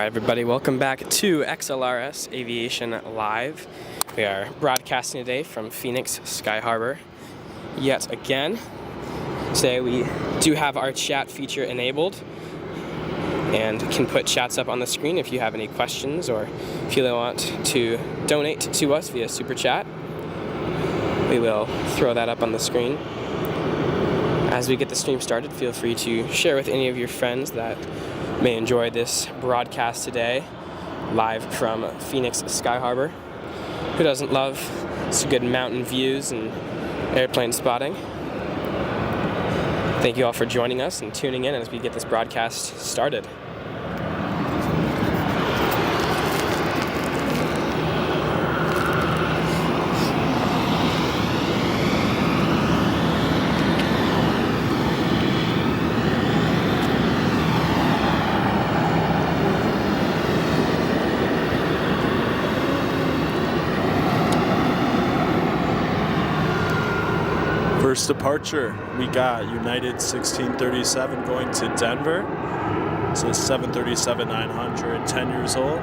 Alright everybody, welcome back to XLRS Aviation Live. We are broadcasting today from Phoenix Sky Harbor yet again. Today we do have our chat feature enabled and can put chats up on the screen if you have any questions or if you want to donate to us via Super Chat. We will throw that up on the screen. As we get the stream started, feel free to share with any of your friends that may enjoy this broadcast today, live from Phoenix Sky Harbor. Who doesn't love some good mountain views and airplane spotting? Thank you all for joining us and tuning in as we get this broadcast started. First departure, we got United 1637 going to Denver. So 737-900, 10 years old.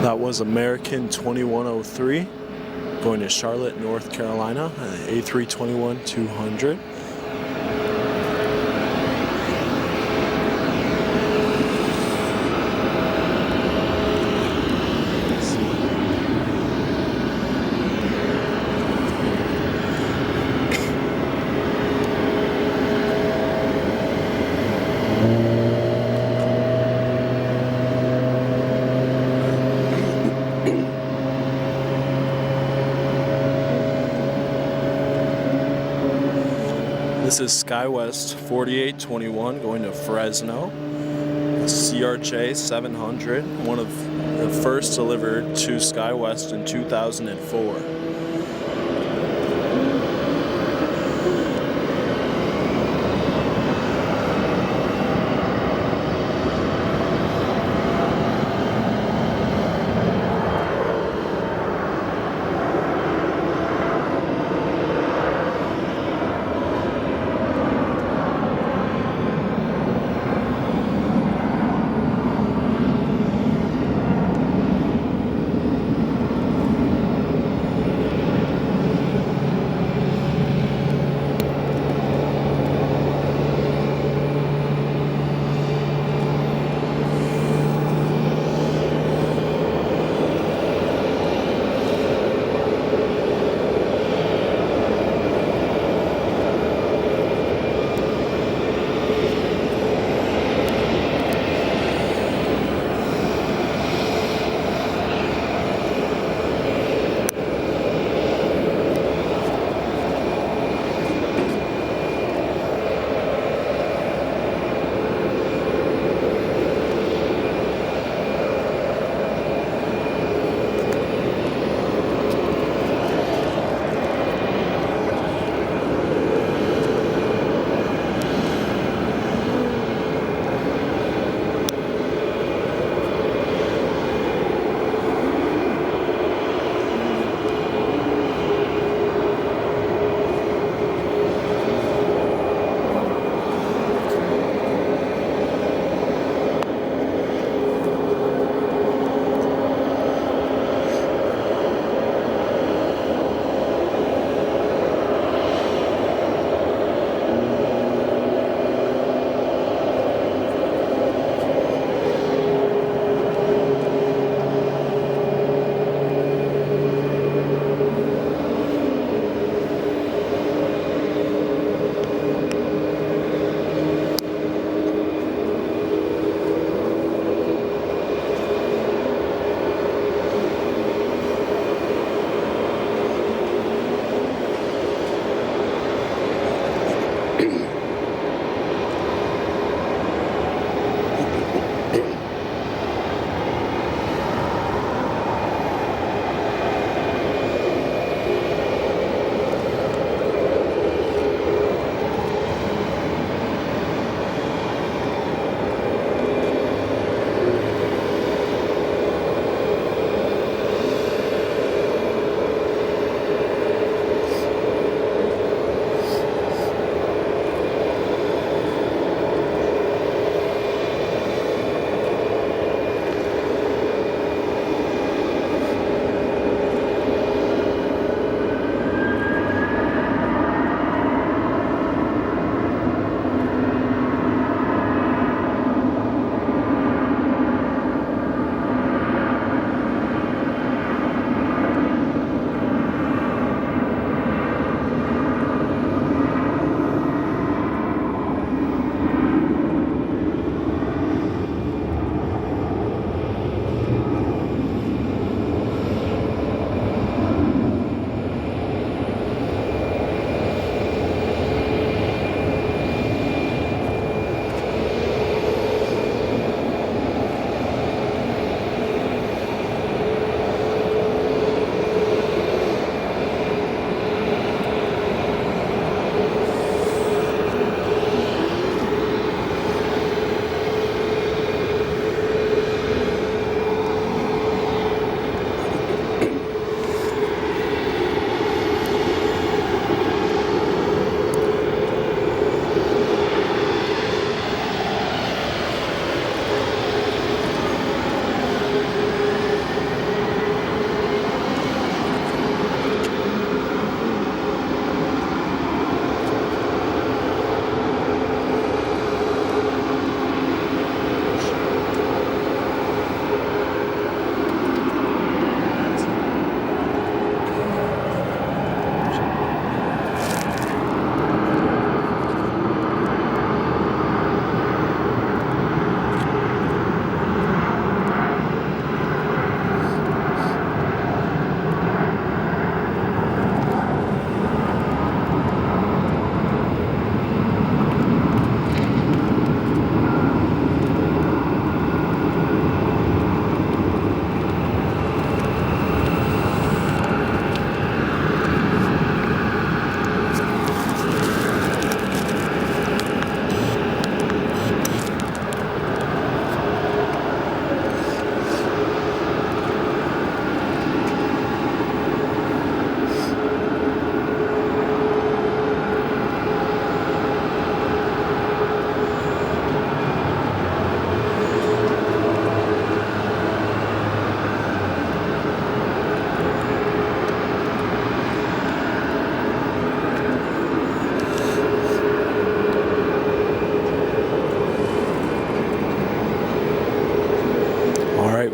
That was American 2103 going to Charlotte, North Carolina, A321-200. This is SkyWest 4821 going to Fresno. CRJ 700, one of the first delivered to SkyWest in 2004.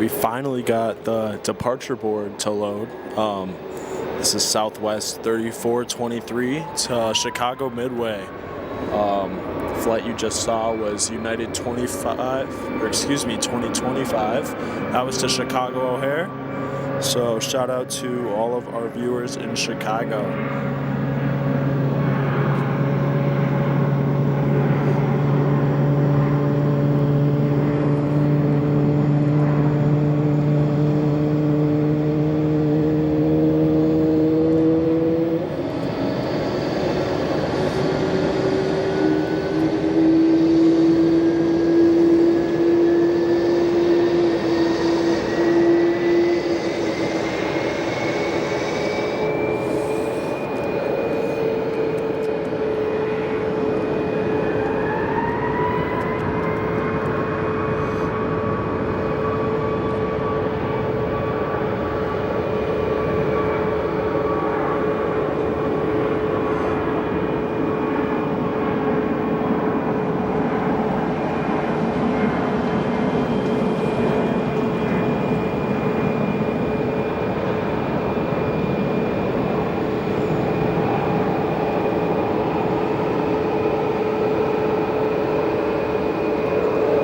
we finally got the departure board to load. This is Southwest 3423 to Chicago Midway. Flight you just saw was United 2025. That was to Chicago O'Hare. So shout out to all of our viewers in Chicago.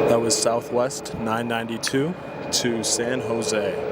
That was Southwest 992 to San Jose.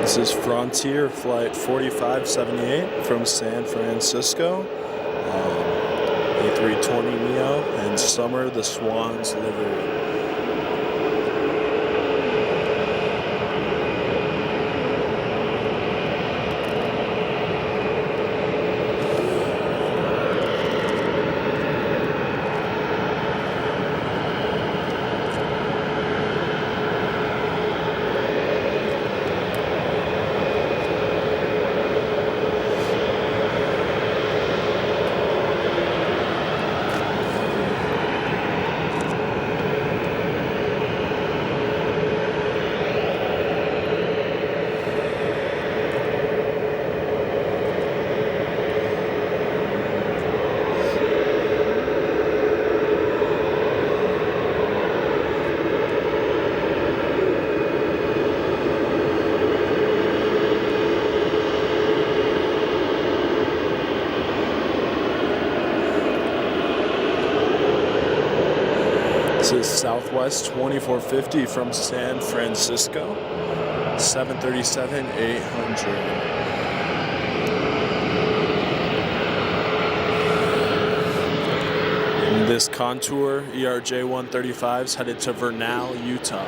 This is Frontier Flight 4578 from San Francisco. A320neo and Summer the Swans livery. This is Southwest 2450 from San Francisco, 737-800. And this Contour ERJ 135 is headed to Vernal, Utah.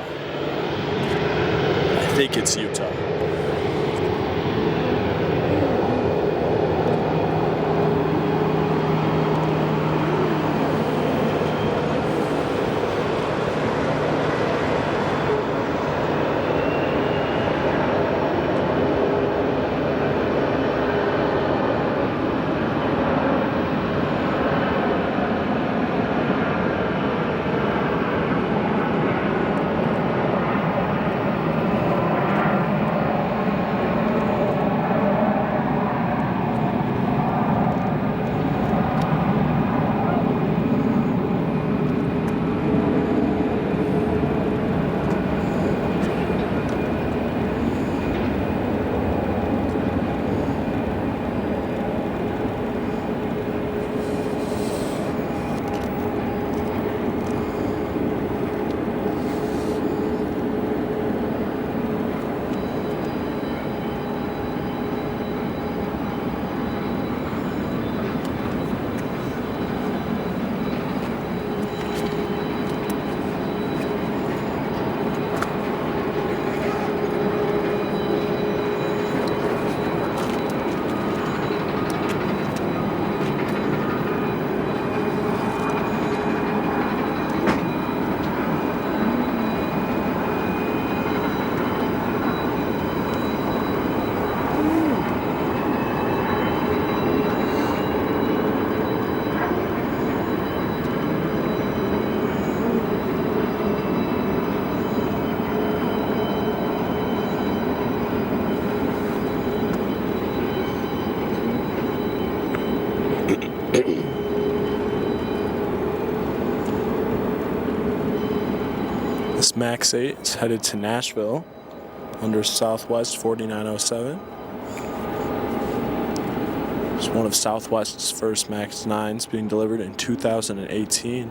I think it's Utah. This MAX 8 is headed to Nashville under Southwest 4907. It's one of Southwest's first MAX 9s being delivered in 2018.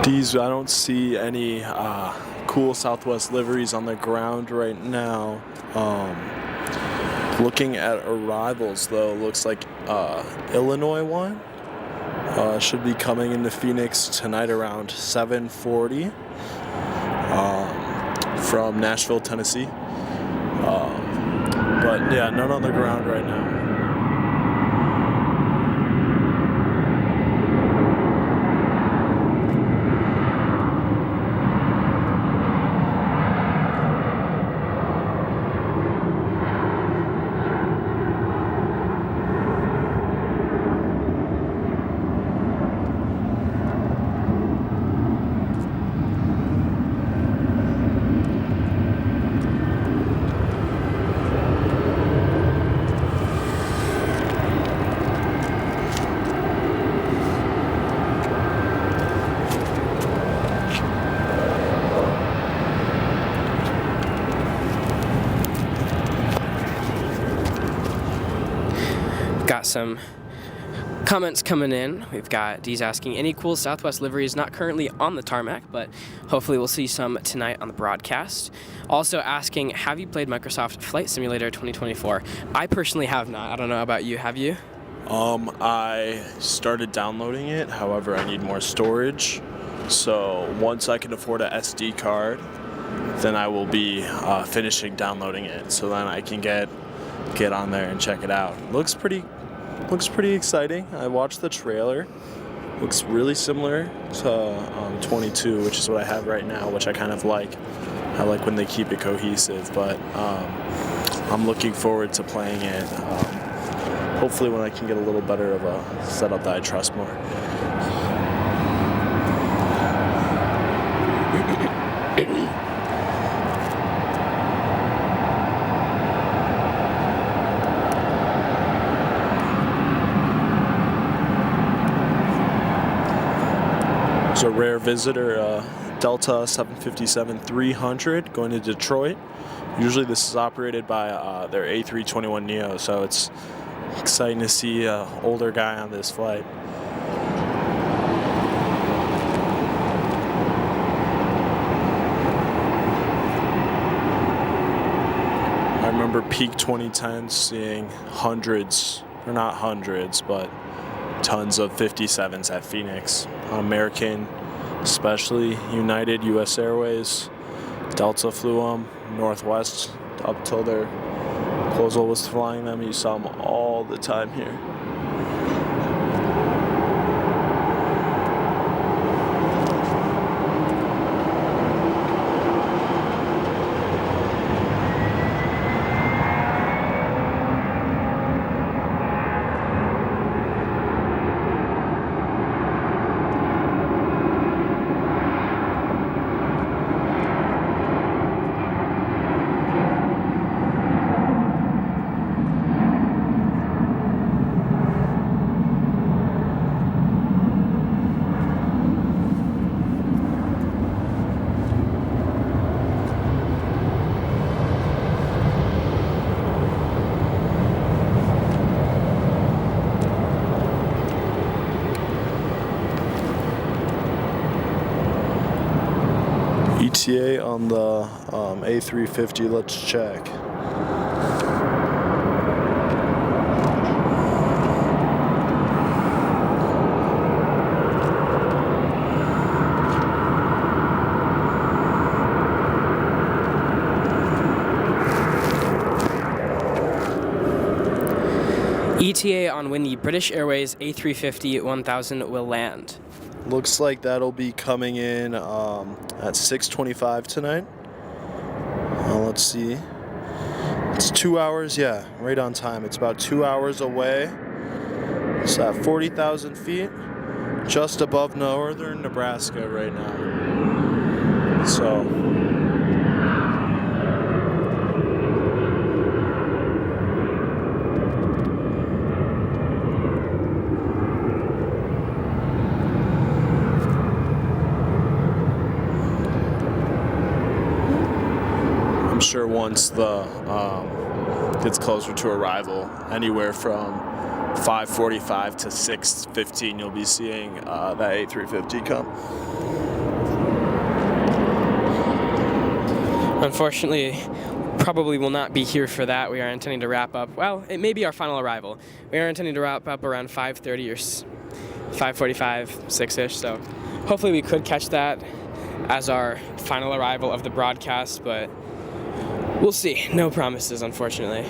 These, I don't see any cool Southwest liveries on the ground right now. Looking at arrivals though, looks like Illinois one should be coming into Phoenix tonight around 7:40 from Nashville, Tennessee. But yeah, none on the ground right now. Got some comments coming in. We've got Dee's asking, any cool Southwest liveries not currently on the tarmac, but hopefully we'll see some tonight on the broadcast. Also asking, have you played Microsoft Flight Simulator 2024? I personally have not. I don't know about you. Have you? I started downloading it. However, I need more storage. So once I can afford a SD card, then I will be finishing downloading it. So then I can get on there and check it out. Looks pretty exciting. I watched the trailer. Looks really similar to 22, which is what I have right now, which I kind of like. I like when they keep it cohesive, but I'm looking forward to playing it. Hopefully when I can get a little better of a setup that I trust more. There's a rare visitor, Delta 757-300 going to Detroit. Usually this is operated by their A321neo, so it's exciting to see an older guy on this flight. I remember peak 2010 seeing hundreds, or not hundreds, but tons of 57s at Phoenix. American, especially United, US Airways, Delta flew them, Northwest up till their proposal was flying them. You saw them all the time here. ETA on the A350, let's check. ETA on when the British Airways A350-1000 will land. Looks like that'll be coming in at 6:25 tonight. Let's see. It's 2 hours, yeah, right on time. It's about 2 hours away. It's at 40,000 feet, just above northern Nebraska right now. So. I'm sure once the gets closer to arrival, anywhere from 5:45 to 6:15, you'll be seeing that A350 come. Unfortunately, probably will not be here for that. We are intending to wrap up. Well, it may be our final arrival. We are intending to wrap up around 5:30 or 5:45, 6-ish. So hopefully we could catch that as our final arrival of the broadcast, but we'll see. No promises, unfortunately.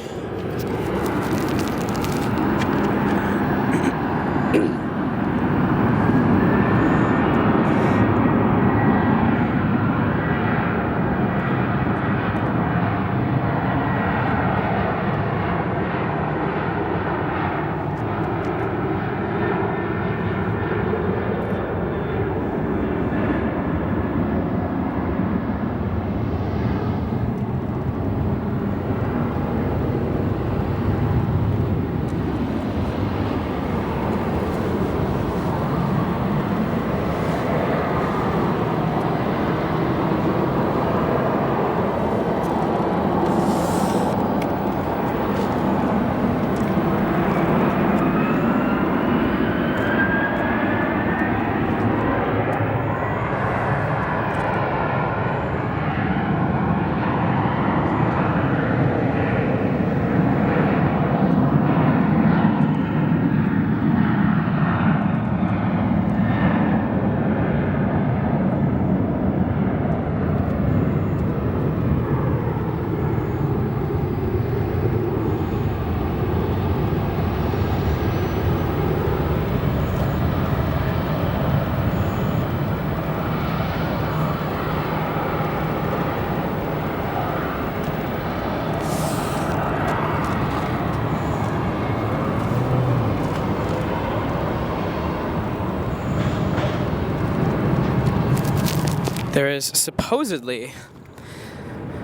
There is supposedly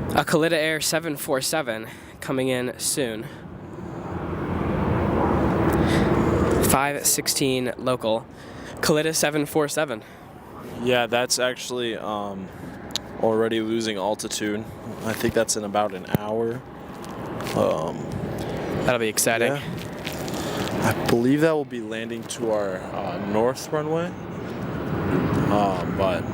a Kalitta Air 747 coming in soon. 5:16 local. Kalitta 747. Yeah, that's actually already losing altitude. I think that's in about an hour. That'll be exciting. Yeah. I believe that will be landing to our north runway, but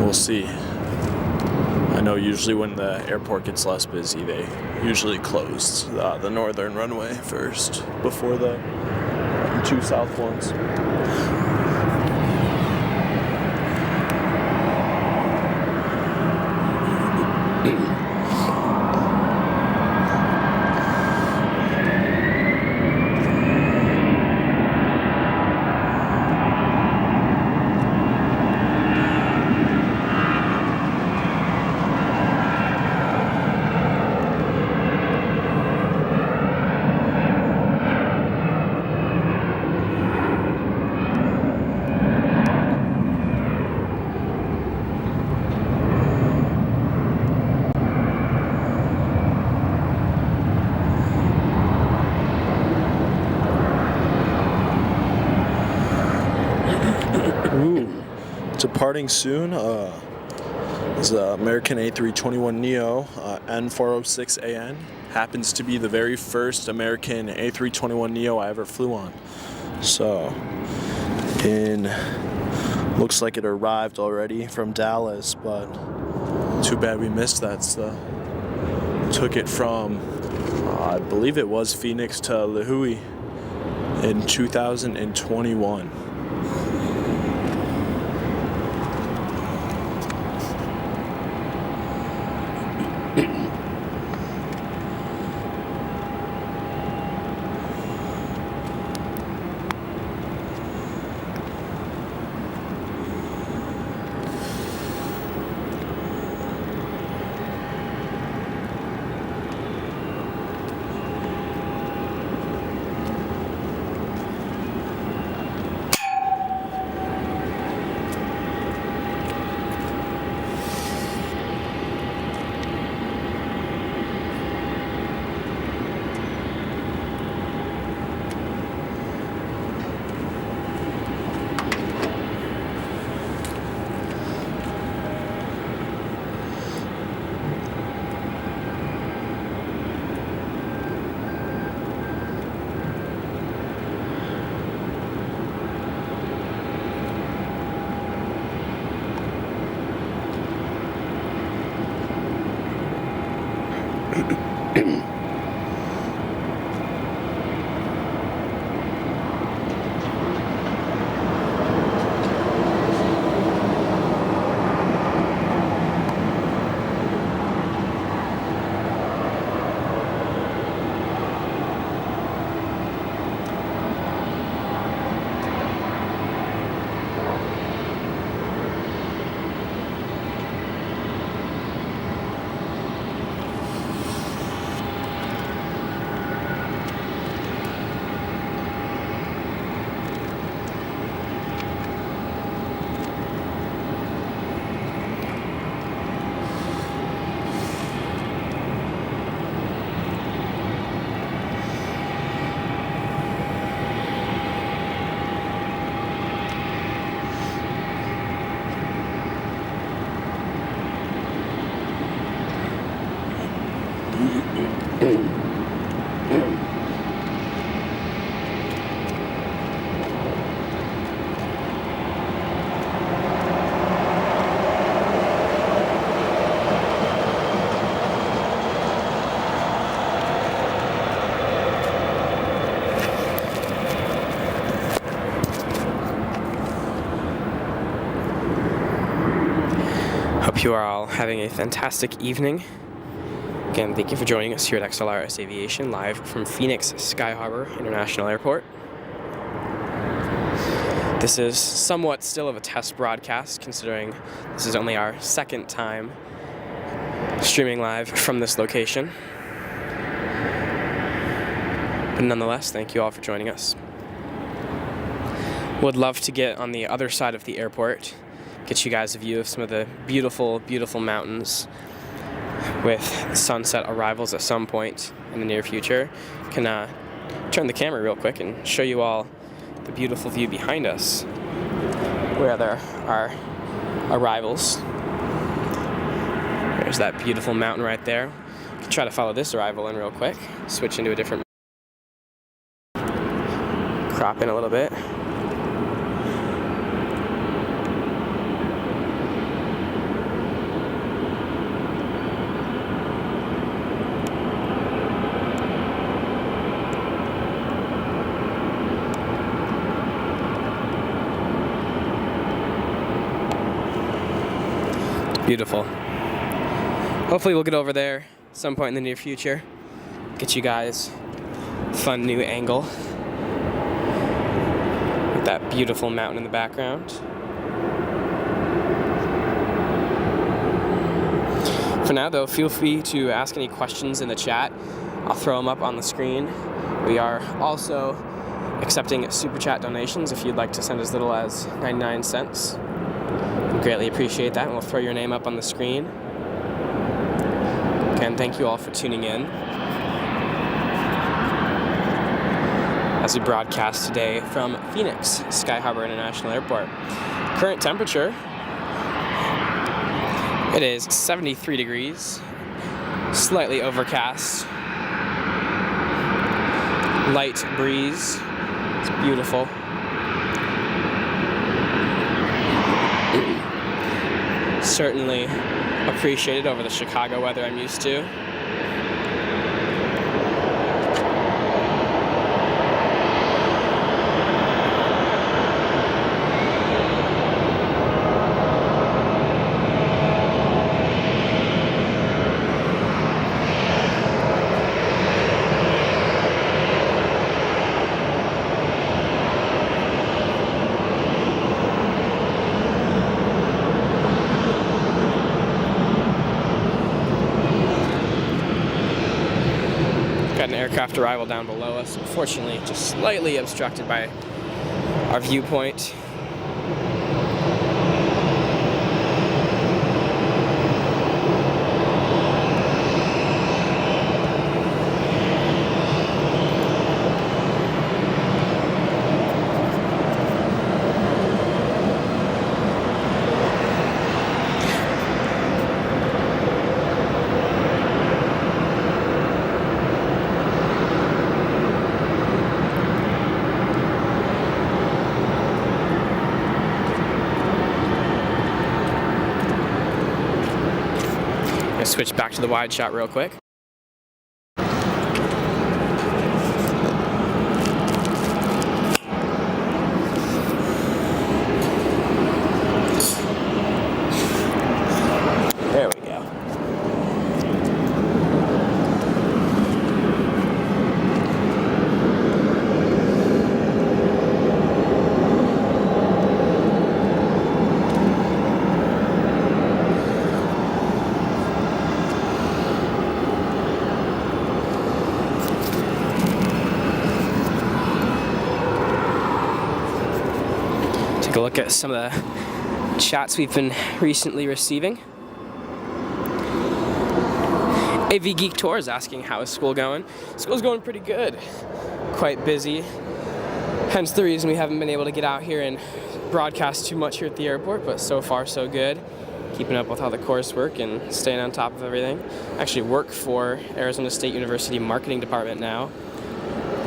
we'll see. I know usually when the airport gets less busy, they usually close the northern runway first before the two south ones. Departing soon is American A321neo N406AN. Happens to be the very first American A321neo I ever flew on. So, looks like it arrived already from Dallas, but too bad we missed that stuff. Took it from, I believe it was Phoenix to Lihue in 2021. Hope you are all having a fantastic evening. Again, thank you for joining us here at XLRS Aviation, live from Phoenix Sky Harbor International Airport. This is somewhat still of a test broadcast, considering this is only our second time streaming live from this location. But nonetheless, thank you all for joining us. Would love to get on the other side of the airport, get you guys a view of some of the beautiful, beautiful mountains with sunset arrivals at some point in the near future. Can turn the camera real quick and show you all the beautiful view behind us where there are arrivals. There's that beautiful mountain right there. Can try to follow this arrival in real quick. Switch into a different. Crop in a little bit. Beautiful. Hopefully we'll get over there at some point in the near future. Get you guys a fun new angle with that beautiful mountain in the background. For now though, feel free to ask any questions in the chat. I'll throw them up on the screen. We are also accepting super chat donations if you'd like to send as little as 99 cents. Greatly appreciate that, and we'll throw your name up on the screen. Again, thank you all for tuning in as we broadcast today from Phoenix Sky Harbor International Airport. Current temperature, it is 73 degrees, slightly overcast, light breeze. It's beautiful. Certainly appreciated over the Chicago weather I'm used to. Got an aircraft arrival down below us, unfortunately just slightly obstructed by our viewpoint. Switch back to the wide shot real quick. There we go. Take a look at some of the chats we've been recently receiving. AV Geek Tour is asking, how is school going? School's going pretty good. Quite busy. Hence the reason we haven't been able to get out here and broadcast too much here at the airport, but so far so good. Keeping up with all the coursework and staying on top of everything. I actually work for Arizona State University Marketing Department now,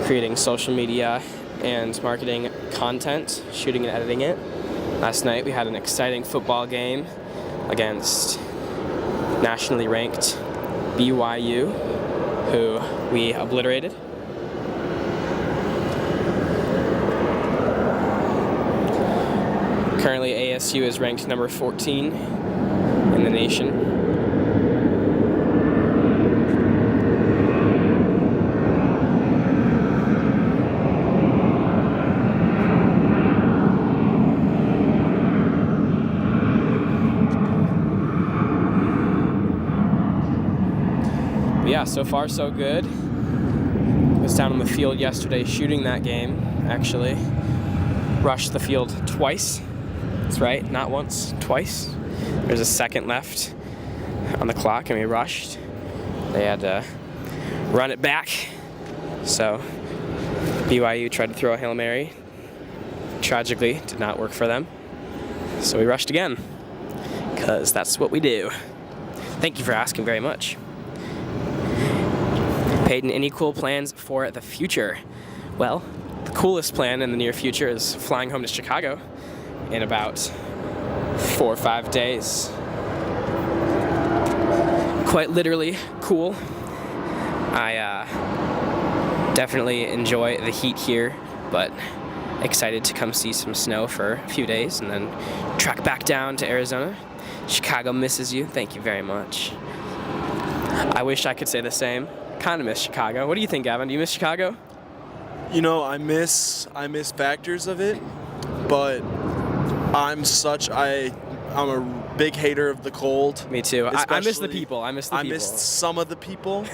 creating social media and marketing content, shooting and editing it. Last night we had an exciting football game against nationally ranked BYU, who we obliterated. Currently ASU is ranked number 14 in the animation. But yeah, so far so good. Was down on the field yesterday shooting that game, actually. Rushed the field twice. That's right, not once, twice. There's a second left on the clock and we rushed. They had to run it back. So BYU tried to throw a Hail Mary. Tragically, did not work for them. So we rushed again, because that's what we do. Thank you for asking very much. Peyton, any cool plans for the future? Well, the coolest plan in the near future is flying home to Chicago in about 4 or 5 days. Quite literally cool. I definitely enjoy the heat here, but excited to come see some snow for a few days and then track back down to Arizona. Chicago misses you. Thank you very much. I wish I could say the same. Kind of miss Chicago. What do you think, Gavin? Do you miss Chicago? You know, I miss factors of it, but I'm a big hater of the cold. Me too. I miss the people. I miss some of the people.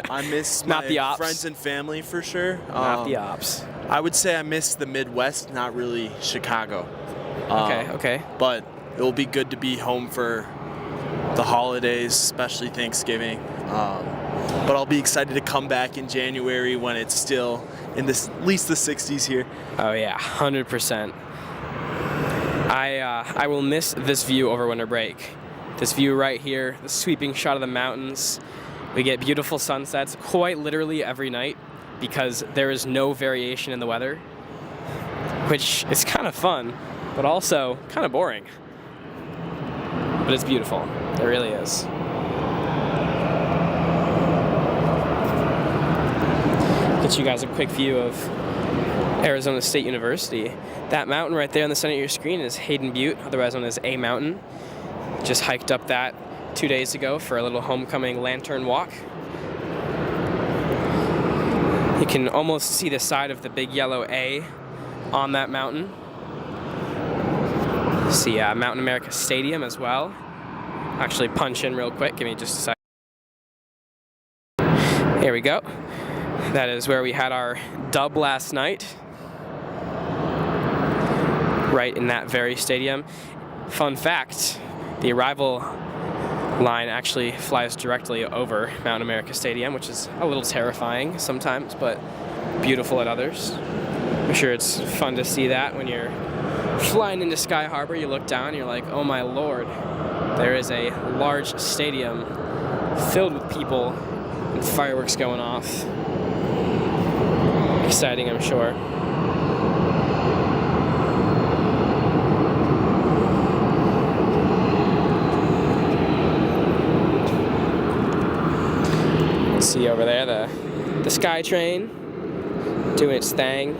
I miss Not my the ops. friends and family for sure. Not the ops. I would say I miss the Midwest, not really Chicago. Okay. But it will be good to be home for the holidays, especially Thanksgiving. But I'll be excited to come back in January when it's still in at least the 60s here. Oh yeah, 100%. I will miss this view over winter break. This view right here, the sweeping shot of the mountains. We get beautiful sunsets quite literally every night because there is no variation in the weather, which is kind of fun, but also kind of boring. But it's beautiful. It really is. Get you guys a quick view of Arizona State University. That mountain right there in the center of your screen is Hayden Butte, otherwise known as A Mountain. Just hiked up that 2 days ago for a little homecoming lantern walk. You can almost see the side of the big yellow A on that mountain. See Mountain America Stadium as well. Actually punch in real quick, give me just a second. Here we go. That is where we had our dub last night. Right in that very stadium. Fun fact, the arrival line actually flies directly over Mountain America Stadium, which is a little terrifying sometimes, but beautiful at others. I'm sure it's fun to see that when you're flying into Sky Harbor. You look down and you're like, oh my lord, there is a large stadium filled with people and fireworks going off. Exciting, I'm sure. See over there the Sky Train doing its thing.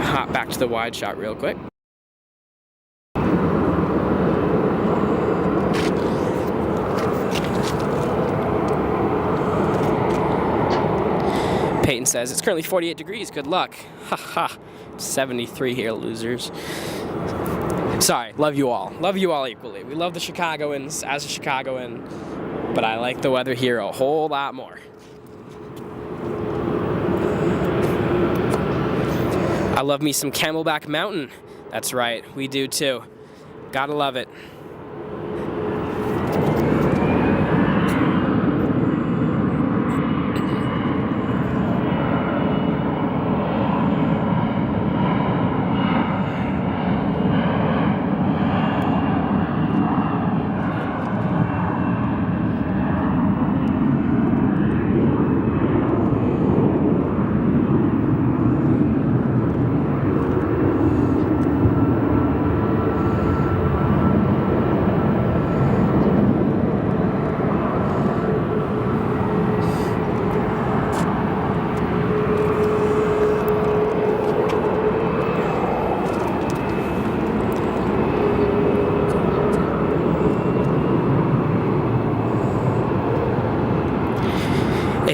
Hop back to the wide shot real quick. Peyton says, it's currently 48 degrees, good luck. Ha 73 here, losers. Sorry, love you all. Love you all equally. We love the Chicagoans as a Chicagoan, but I like the weather here a whole lot more. I love me some Camelback Mountain. That's right, we do too. Gotta love it.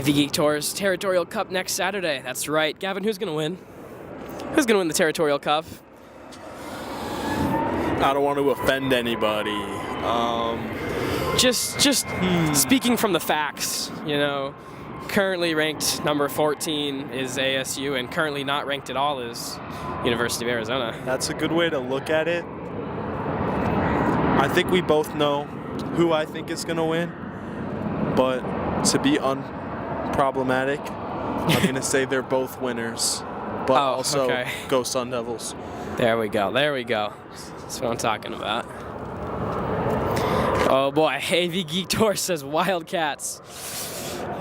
AV Geek Tour's Territorial Cup next Saturday. That's right. Gavin, who's going to win? Who's going to win the Territorial Cup? I don't want to offend anybody. Just speaking from the facts, you know, currently ranked number 14 is ASU, and currently not ranked at all is University of Arizona. That's a good way to look at it. I think we both know who I think is going to win, but to be unproblematic, I'm going to say they're both winners, but also okay. Go Sun Devils. There we go. That's what I'm talking about. Oh boy, AV Geek Tour says Wildcats.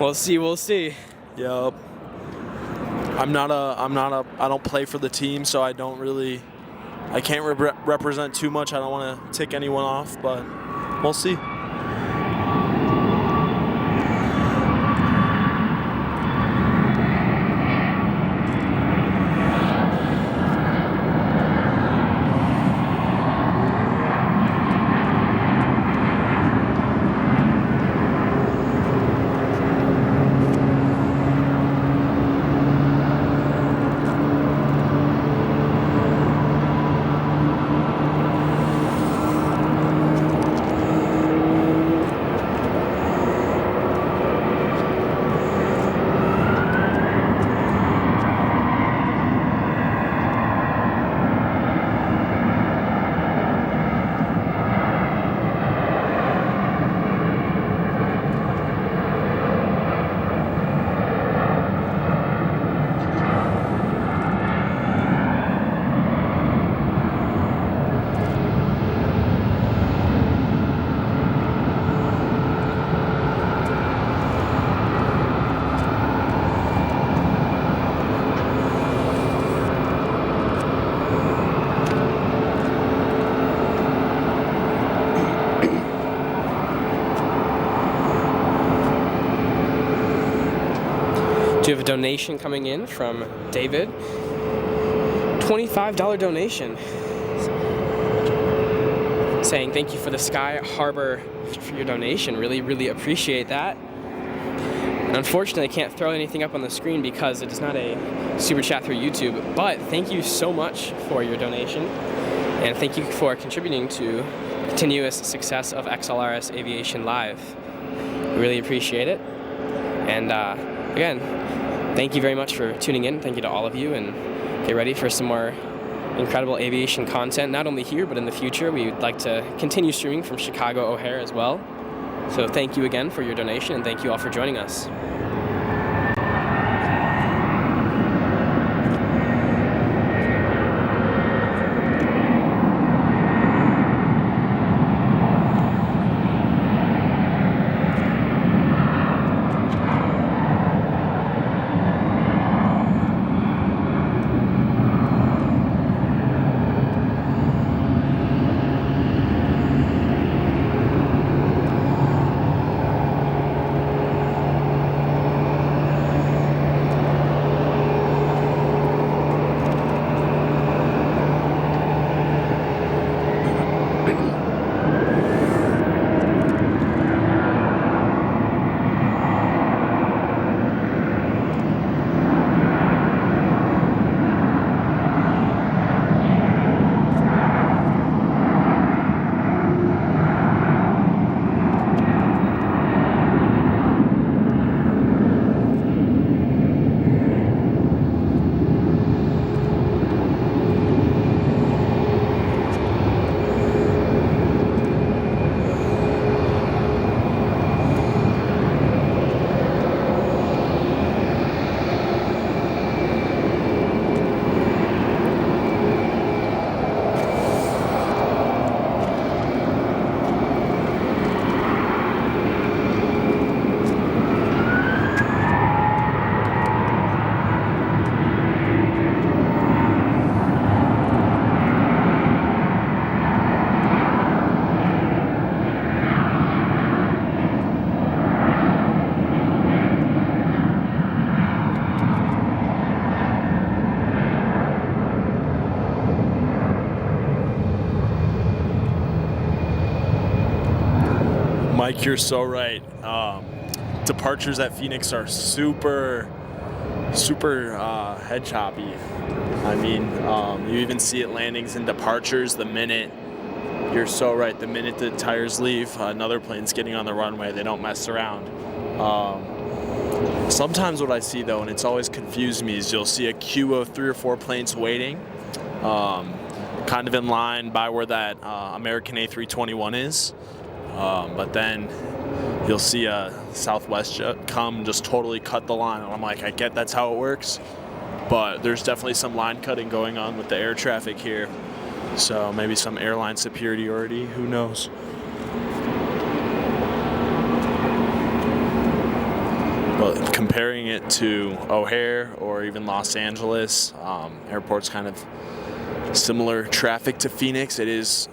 We'll see. Yup. I don't play for the team, so I can't represent too much. I don't want to tick anyone off, but we'll see. Do you have a donation coming in from David? $25 donation. Saying thank you for the Sky Harbor for your donation. Really appreciate that. Unfortunately, I can't throw anything up on the screen because it is not a super chat through YouTube, but thank you so much for your donation, and thank you for contributing to continuous success of XLRS Aviation Live. We really appreciate it. And again, thank you very much for tuning in. Thank you to all of you, and get ready for some more incredible aviation content, not only here, but in the future. We would like to continue streaming from Chicago O'Hare as well. So thank you again for your donation, and thank you all for joining us. Mike, you're so right. departures at Phoenix are super head choppy. I mean, you even see it landings and departures the minute. You're so right. The minute the tires leave, another plane's getting on the runway. They don't mess around. Sometimes what I see though, and it's always confused me, is you'll see a queue of 3 or 4 planes waiting, kind of in line by where that American A321 is. But then you'll see a Southwest jet come and just totally cut the line. And I'm like, I get that's how it works, but there's definitely some line cutting going on with the air traffic here. So maybe some airline superiority, who knows? But comparing it to O'Hare or even Los Angeles, airport's kind of similar traffic to Phoenix. It is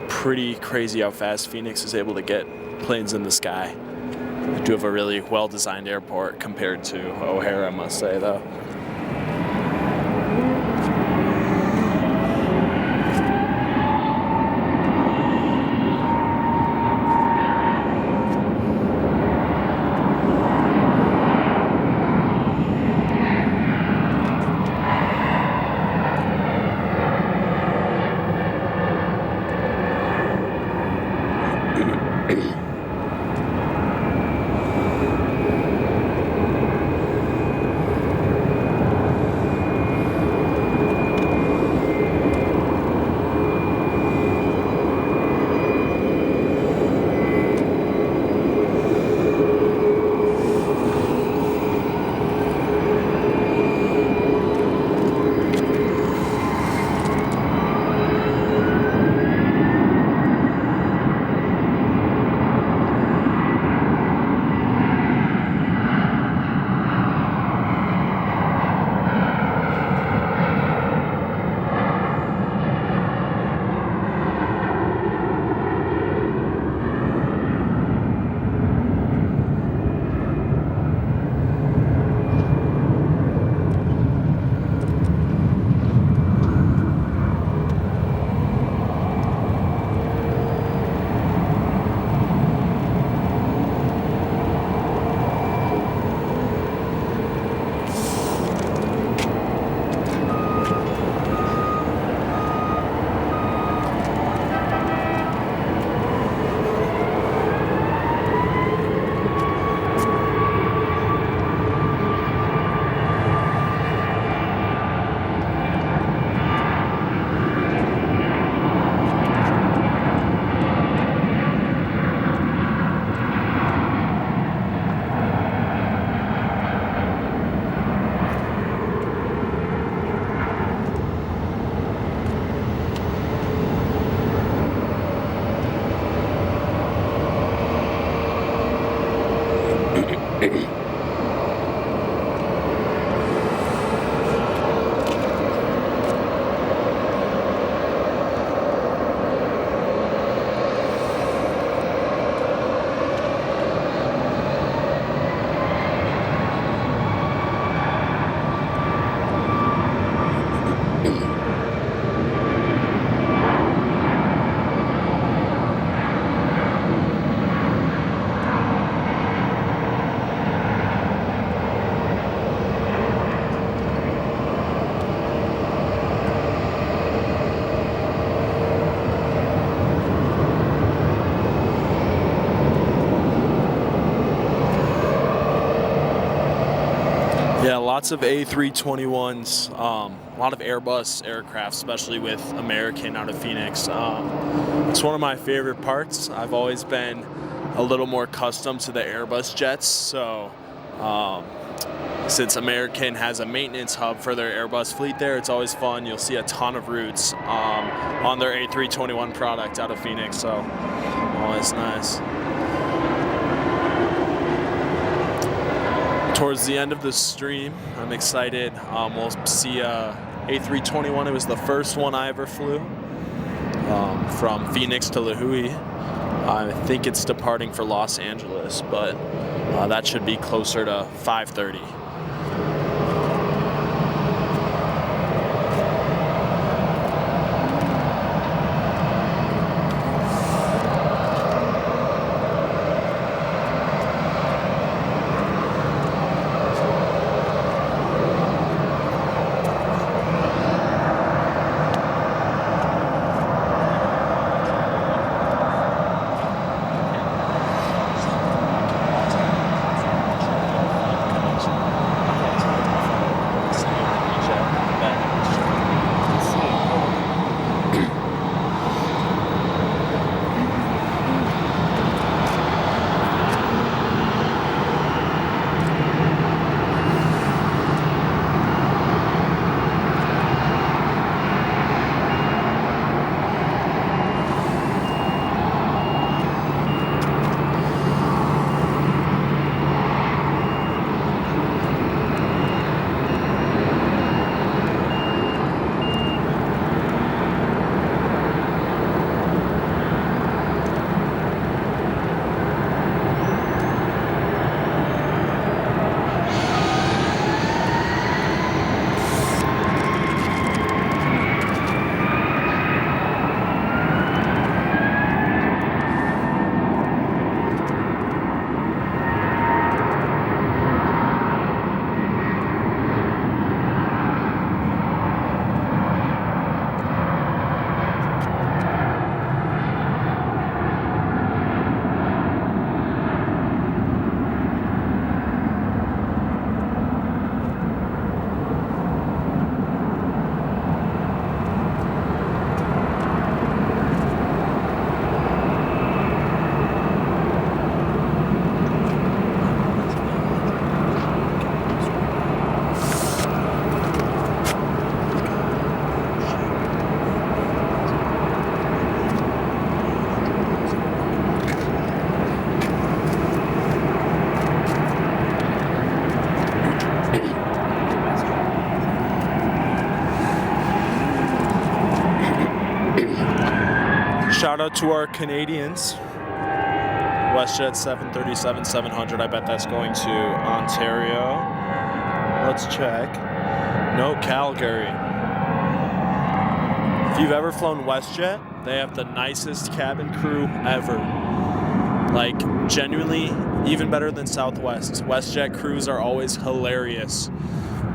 pretty crazy how fast Phoenix is able to get planes in the sky. We do have a really well-designed airport compared to O'Hare, I must say, though. Yeah, lots of A321s, a lot of Airbus aircraft, especially with American out of Phoenix. It's one of my favorite parts. I've always been a little more accustomed to the Airbus jets, so since American has a maintenance hub for their Airbus fleet there, it's always fun. You'll see a ton of routes on their A321 product out of Phoenix, so always nice. Towards the end of the stream, I'm excited. We'll see A321. It was the first one I ever flew from Phoenix to La Jolla. I think it's departing for Los Angeles, but that should be closer to 5:30. out to our Canadians. WestJet 737-700. I bet that's going to Ontario. Let's check. No, Calgary. If you've ever flown WestJet, they have the nicest cabin crew ever. Like, genuinely, even better than Southwest. WestJet crews are always hilarious.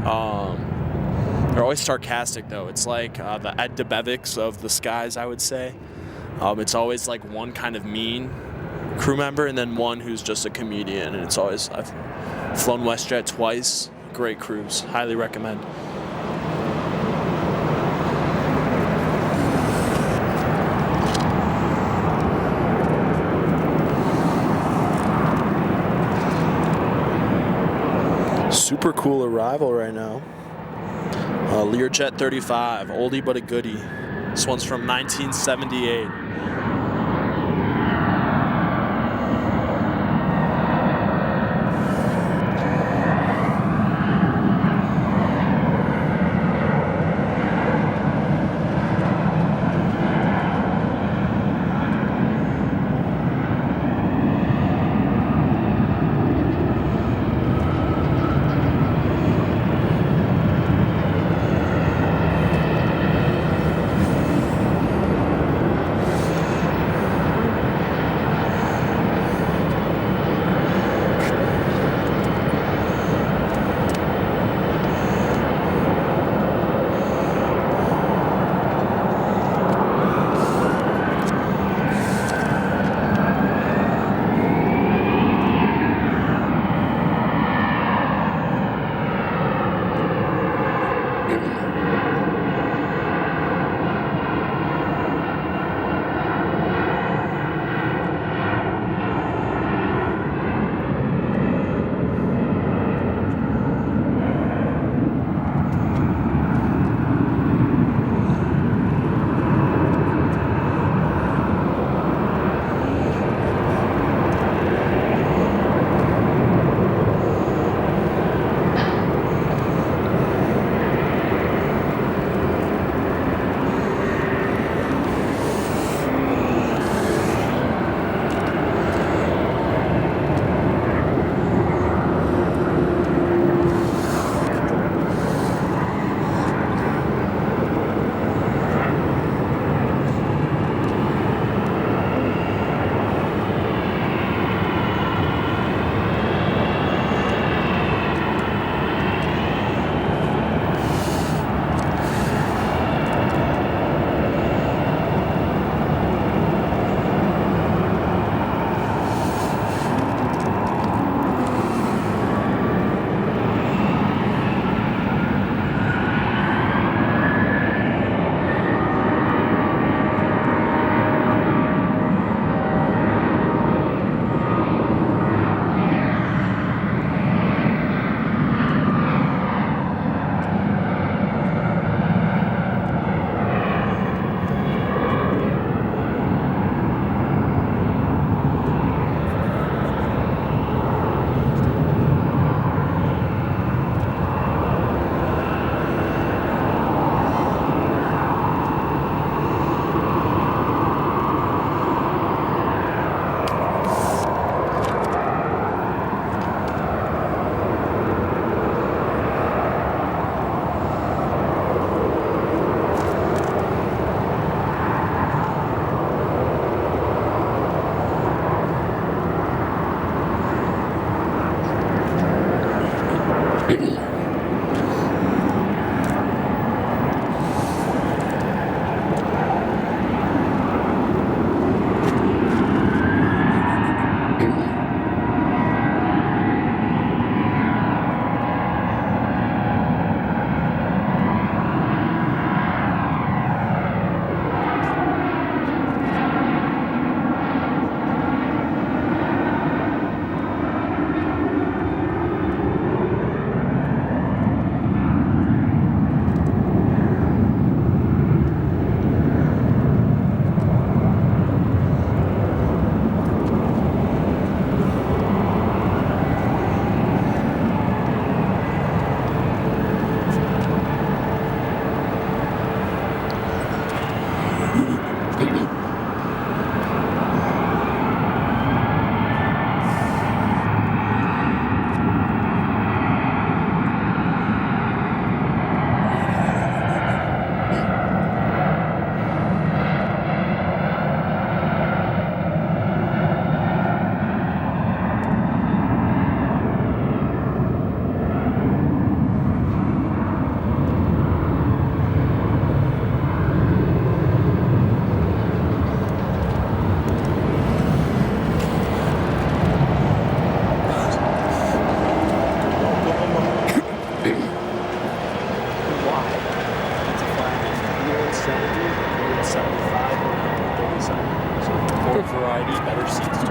They're always sarcastic, though. It's like the Ed DeBevics of the skies, I would say. It's always like one kind of mean crew member and then one who's just a comedian. And it's always, I've flown WestJet twice. Great crews. Highly recommend. Super cool arrival right now. Learjet 35, oldie but a goodie. This one's from 1978. variety, better seats too.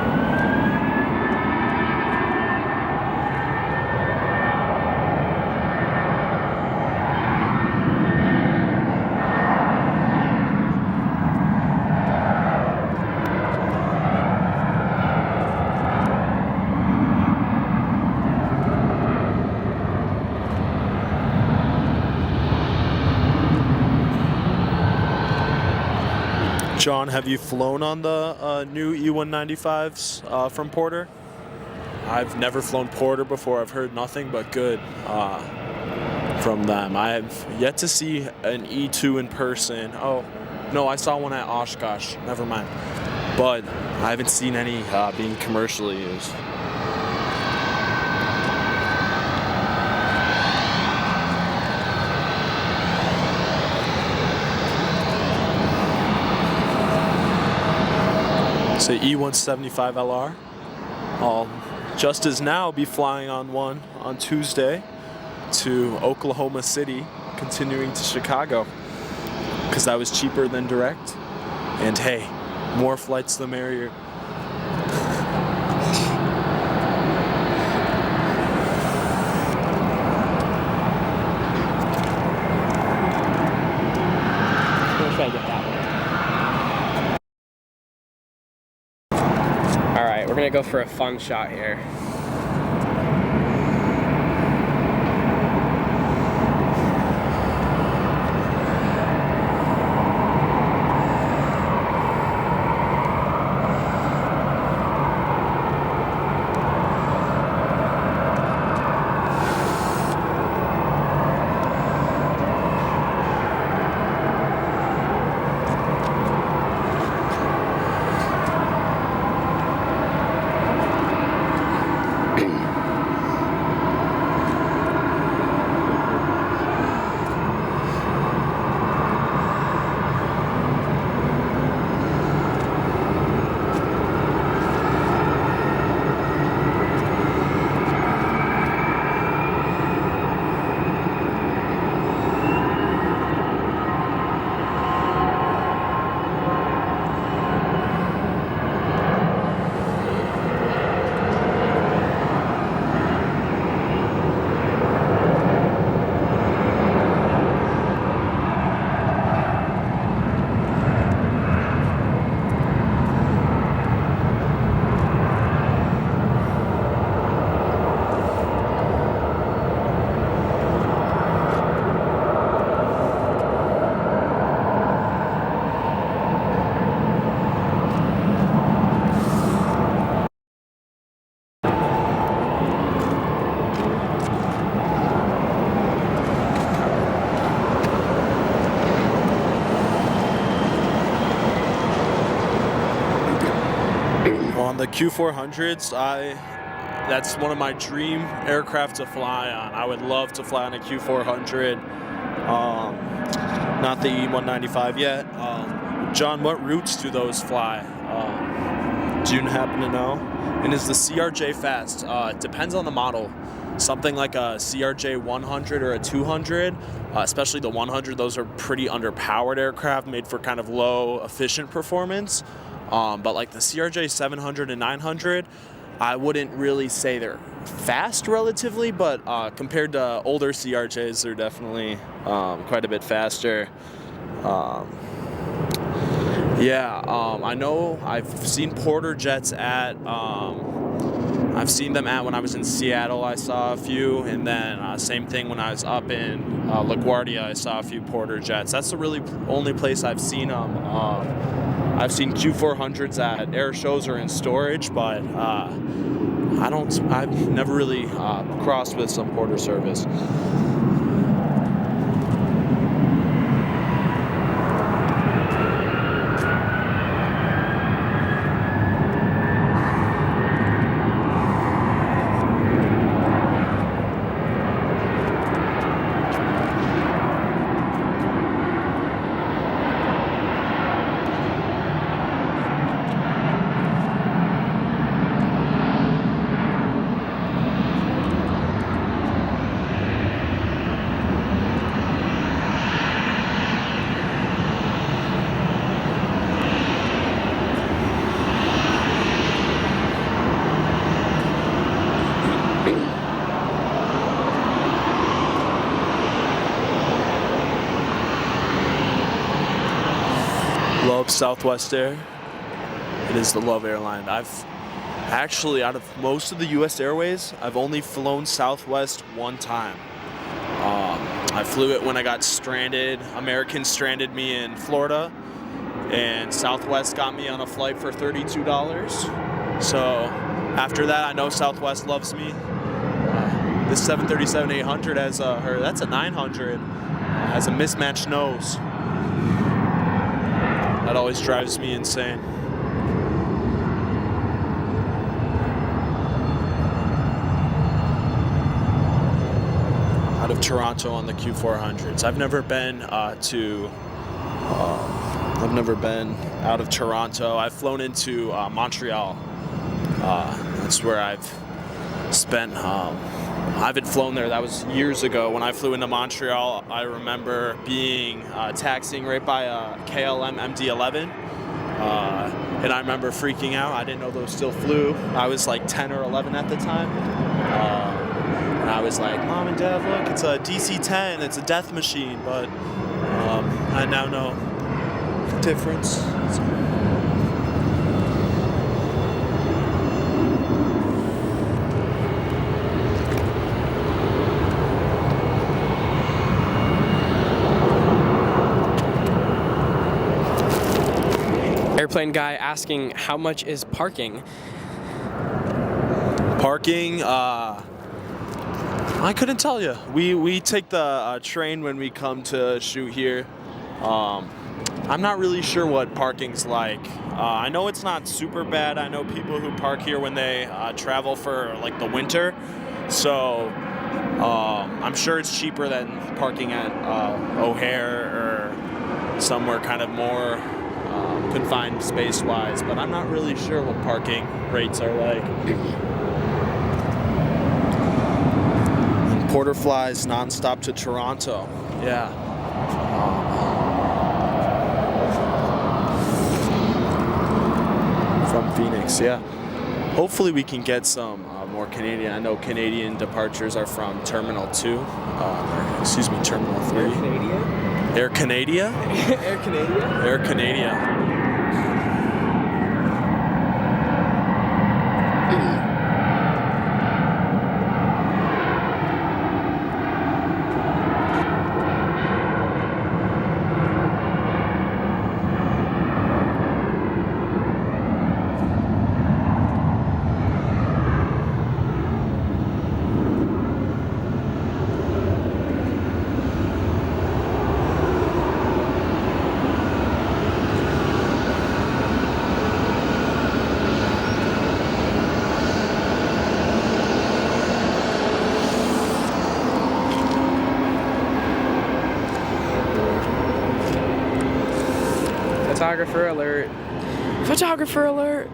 John, have you flown on the new E195s from Porter? I've never flown Porter before. I've heard nothing but good from them. I have yet to see an E2 in person. Oh, no, I saw one at Oshkosh. Never mind. But I haven't seen any being commercially used. Say E175LR. I'll just as now be flying on one on Tuesday to Oklahoma City, continuing to Chicago, because that was cheaper than direct. And hey, more flights the merrier. We'll try to get that one. Alright, we're gonna go for a fun shot here. On the Q400s, that's one of my dream aircraft to fly on. I would love to fly on a Q400. Not the E195 yet. John, what routes do those fly? Do you happen to know? And is the CRJ fast? It depends on the model. Something like a CRJ 100 or a 200, especially the 100, those are pretty underpowered aircraft made for kind of low efficient performance. But like the CRJ 700 and 900, I wouldn't really say they're fast relatively, but compared to older CRJs, they're definitely quite a bit faster. I know I've seen Porter jets at, I've seen them at when I was in Seattle, I saw a few, and then same thing when I was up in LaGuardia, I saw a few Porter jets. That's the really only place I've seen them. I've seen Q400s at air shows or in storage, but I've never really crossed with some Porter service. Southwest Air. It is the Love airline. I've actually, out of most of the U.S. Airways, I've only flown Southwest one time. I flew it when I got stranded. American stranded me in Florida, and Southwest got me on a flight for $32. So after that, I know Southwest loves me. This 737-800 has that's a 900, has a mismatched nose. That always drives me insane. Out of Toronto on the Q400s. I've never been out of Toronto. I've flown into Montreal. That's where I've spent. I haven't flown there. That was years ago. When I flew into Montreal, I remember being taxiing right by a KLM MD-11. And I remember freaking out. I didn't know those still flew. I was like 10 or 11 at the time. And I was like, Mom and Dad, look, it's a DC-10. It's a death machine. But I now know the difference. Airplane guy asking how much is parking? Parking, I couldn't tell you. We take the train when we come to shoot here. I'm not really sure what parking's like. I know it's not super bad. I know people who park here when they travel for like the winter. So I'm sure it's cheaper than parking at O'Hare or somewhere kind of more confined space-wise, but I'm not really sure what parking rates are like. And Porter flies nonstop to Toronto. Yeah. From Phoenix, yeah. Hopefully we can get some more Canadian. I know Canadian departures are from Terminal 2. Terminal 3. Air Canada? Air Canada? Air Canada. Photographer alert. Photographer alert.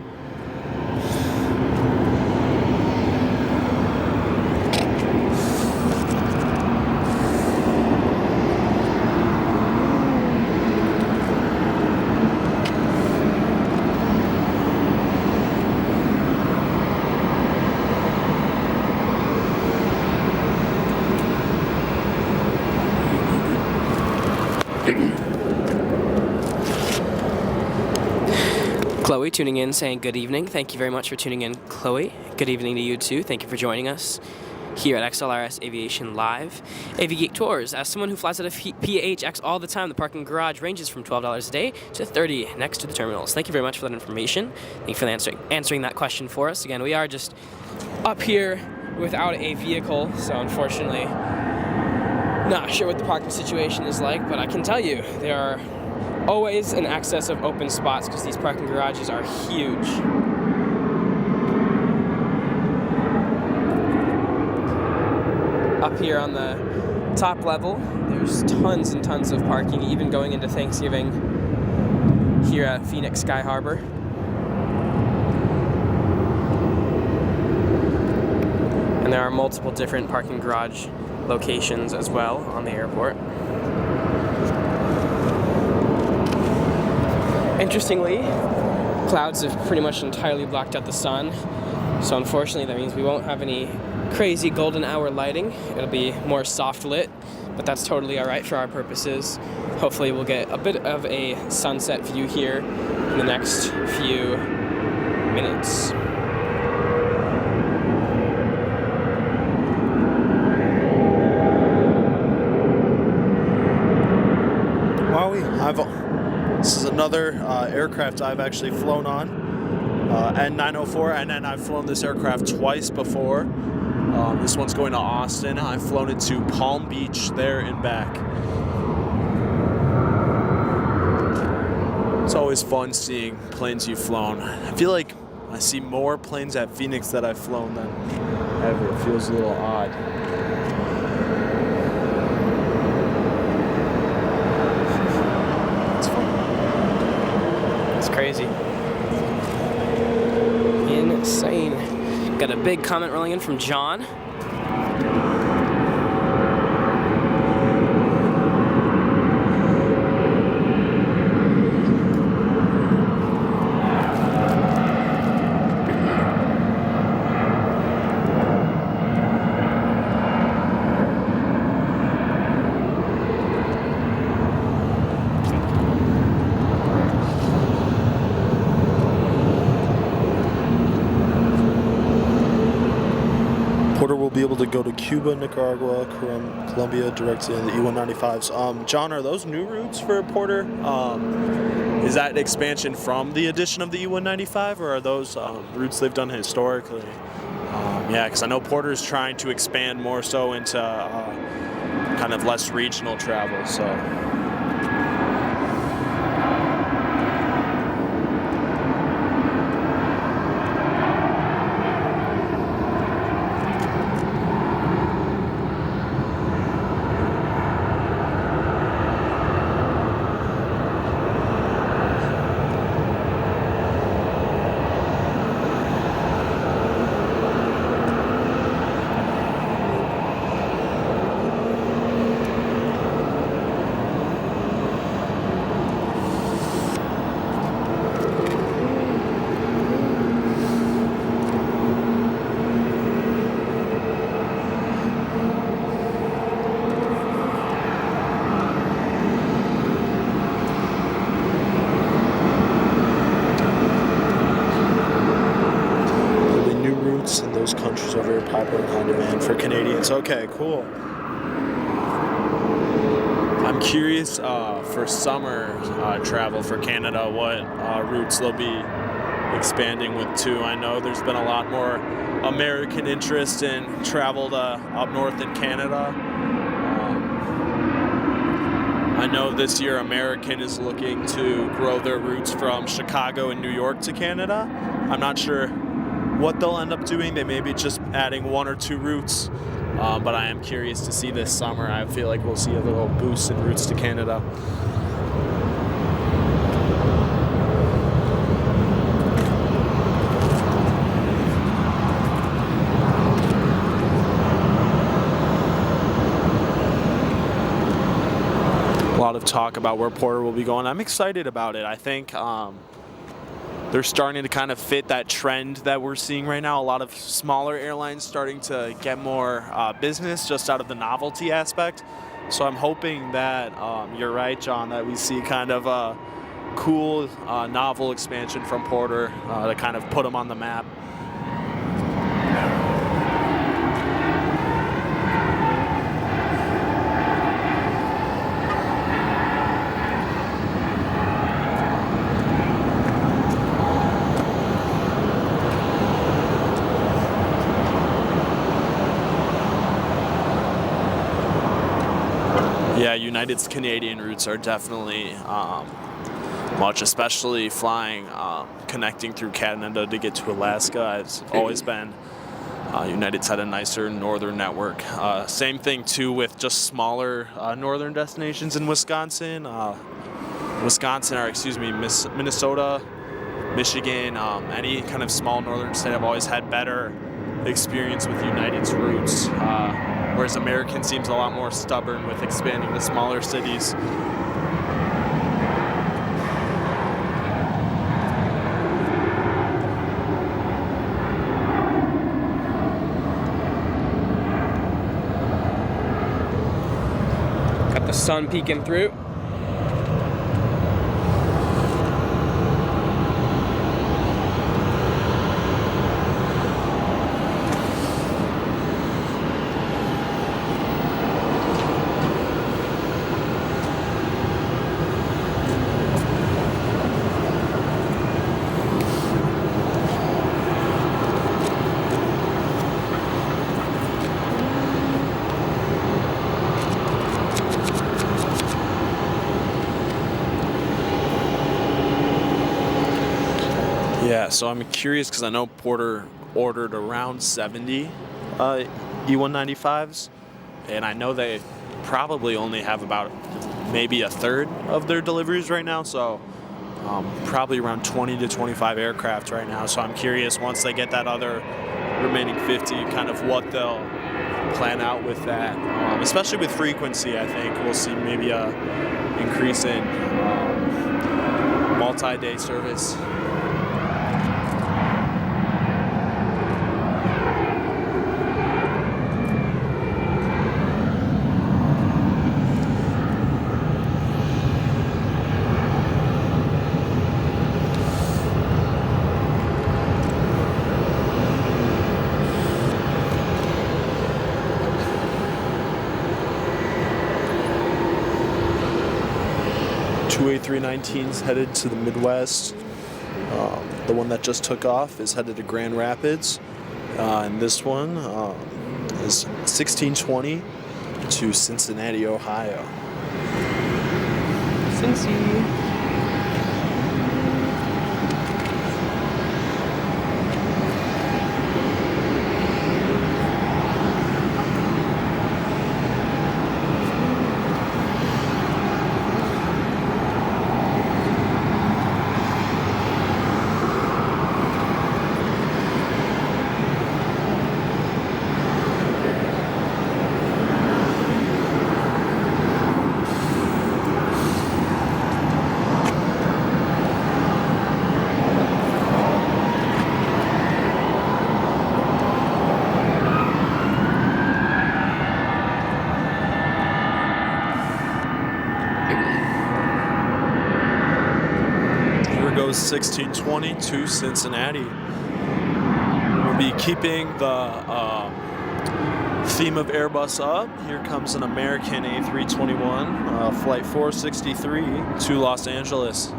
Chloe tuning in saying good evening. Thank you very much for tuning in, Chloe. Good evening to you too. Thank you for joining us here at XLRS Aviation Live. AV Geek Tours. As someone who flies out of PHX all the time, the parking garage ranges from $12 a day to $30 next to the terminals. Thank you very much for that information. Thank you for answering that question for us. Again, we are just up here without a vehicle, so unfortunately not sure what the parking situation is like, but I can tell you there are always an excess of open spots because these parking garages are huge. Up here on the top level, there's tons and tons of parking, even going into Thanksgiving here at Phoenix Sky Harbor. And there are multiple different parking garage locations as well on the airport. Interestingly, clouds have pretty much entirely blocked out the sun, so unfortunately that means we won't have any crazy golden hour lighting. It'll be more soft lit, but that's totally all right for our purposes. Hopefully we'll get a bit of a sunset view here in the next few minutes. This is another aircraft I've actually flown on, N904, and then I've flown this aircraft twice before. This one's going to Austin. I've flown it to Palm Beach there and back. It's always fun seeing planes you've flown. I feel like I see more planes at Phoenix that I've flown than ever. It feels a little odd. Crazy. Insane. Got a big comment rolling in from John. Porter will be able to go to Cuba, Nicaragua, Colombia, directly in the E195s. John, are those new routes for Porter? Is that expansion from the addition of the E195, or are those routes they've done historically? Yeah, because I know Porter is trying to expand more so into kind of less regional travel. So. Those countries are very popular and high demand for Canadians. Okay, cool. I'm curious for summer travel for Canada, what routes they'll be expanding with too. I know there's been a lot more American interest in travel to up north in Canada. I know this year American is looking to grow their routes from Chicago and New York to Canada. I'm not sure what they'll end up doing. They may be just adding one or two routes, but I am curious to see this summer. I feel like we'll see a little boost in routes to Canada. A lot of talk about where Porter will be going. I'm excited about it. I think they're starting to kind of fit that trend that we're seeing right now. A lot of smaller airlines starting to get more business just out of the novelty aspect. So I'm hoping that you're right, John, that we see kind of a cool, novel expansion from Porter to kind of put them on the map. Yeah, United's Canadian routes are definitely much, especially flying, connecting through Canada to get to Alaska. It's always been, United's had a nicer northern network. Same thing too with just smaller northern destinations in Wisconsin. Minnesota, Michigan, any kind of small northern state have always had better experience with United's routes. Whereas American seems a lot more stubborn with expanding to smaller cities. sun peeking through. Yeah, so I'm curious because I know Porter ordered around 70 E195s, and I know they probably only have about maybe a third of their deliveries right now, so probably around 20 to 25 aircraft right now. So I'm curious, once they get that other remaining 50, kind of what they'll plan out with that. Especially with frequency, I think we'll see maybe a increase in multi-day service. Two A319s headed to the Midwest. The one that just took off is headed to Grand Rapids, and this one is 1620 to Cincinnati, Ohio. Cincy. Goes 1620 to Cincinnati. We'll be keeping the theme of Airbus up. Here comes an American A321, flight 463 to Los Angeles.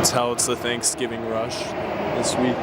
Tell it's the Thanksgiving rush this week.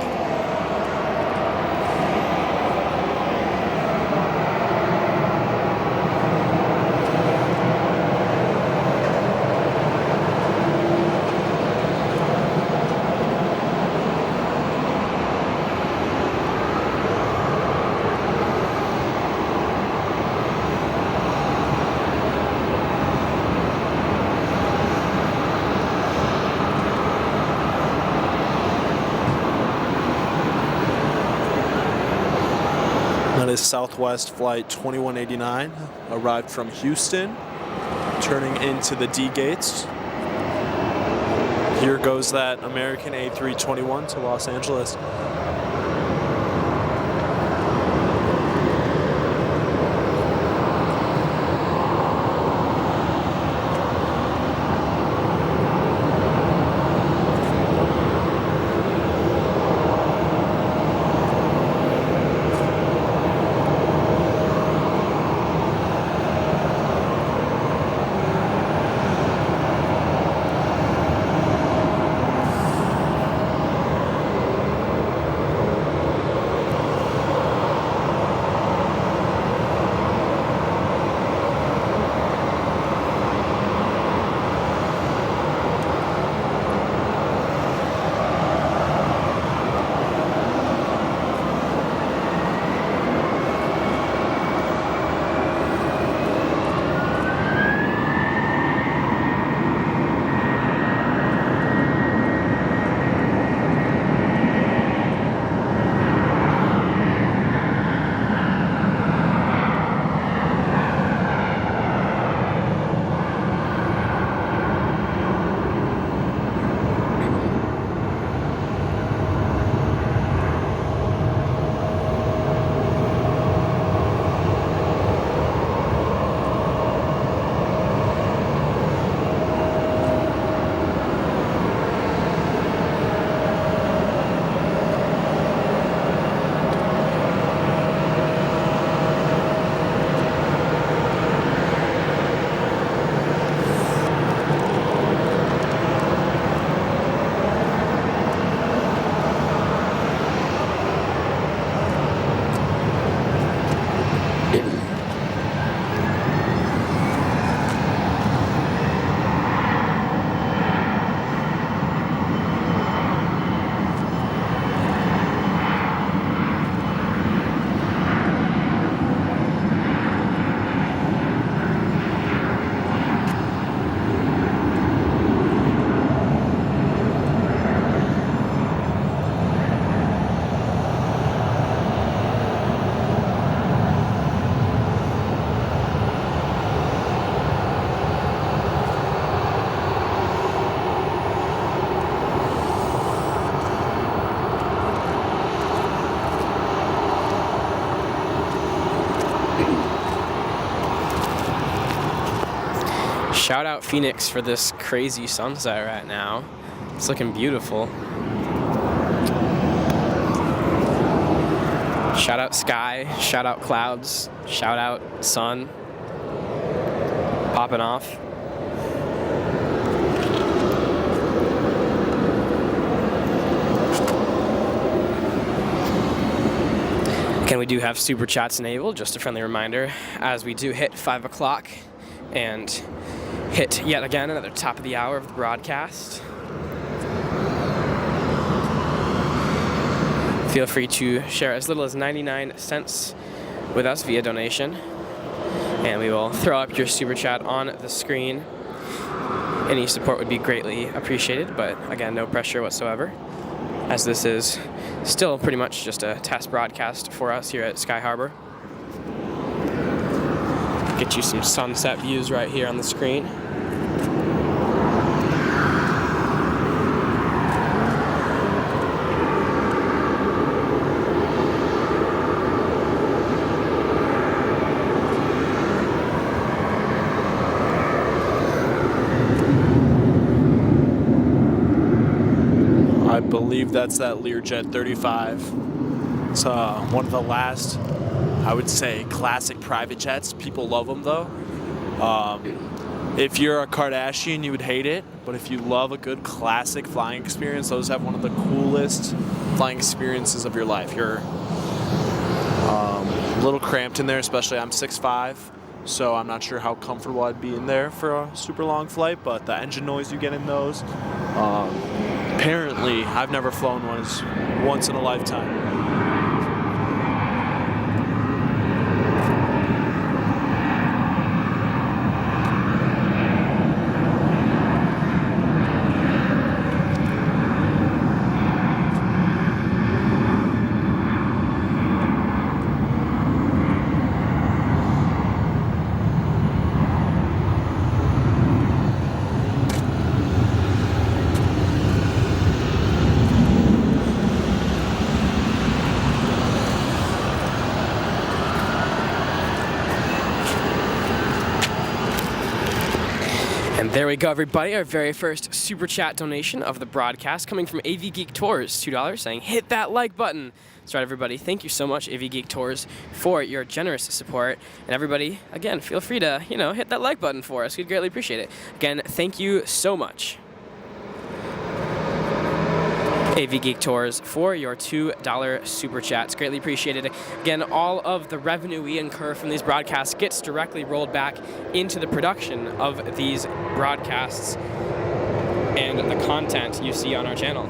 That is Southwest Flight 2189, arrived from Houston, turning into the D gates. Here goes that American A321 to Los Angeles. Shout out Phoenix for this crazy sunset right now. It's looking beautiful. Shout out sky, shout out clouds, shout out sun. Popping off. Again, we do have super chats enabled, just a friendly reminder, as we do hit 5 o'clock and hit yet again another top of the hour of the broadcast. Feel free to share as little as 99 cents with us via donation, and we will throw up your super chat on the screen. Any support would be greatly appreciated, but again, no pressure whatsoever, as this is still pretty much just a test broadcast for us here at Sky Harbor. Get you some sunset views right here on the screen. I believe that's that Learjet 35. It's one of the last, I would say, classic private jets. People love them though. If you're a Kardashian, you would hate it, but if you love a good classic flying experience, those have one of the coolest flying experiences of your life. You're a little cramped in there, especially I'm 6'5", so I'm not sure how comfortable I'd be in there for a super long flight, but the engine noise you get in those, apparently I've never flown one, is once in a lifetime. There we go, everybody. Our very first super chat donation of the broadcast coming from AV Geek Tours, $2, saying, hit that like button. That's right, everybody. Thank you so much, AV Geek Tours, for your generous support. And everybody, again, feel free to, hit that like button for us. We'd greatly appreciate it. Again, thank you so much, AV Geek Tours, for your $2 super chats. Greatly appreciated. Again, all of the revenue we incur from these broadcasts gets directly rolled back into the production of these broadcasts and the content you see on our channel.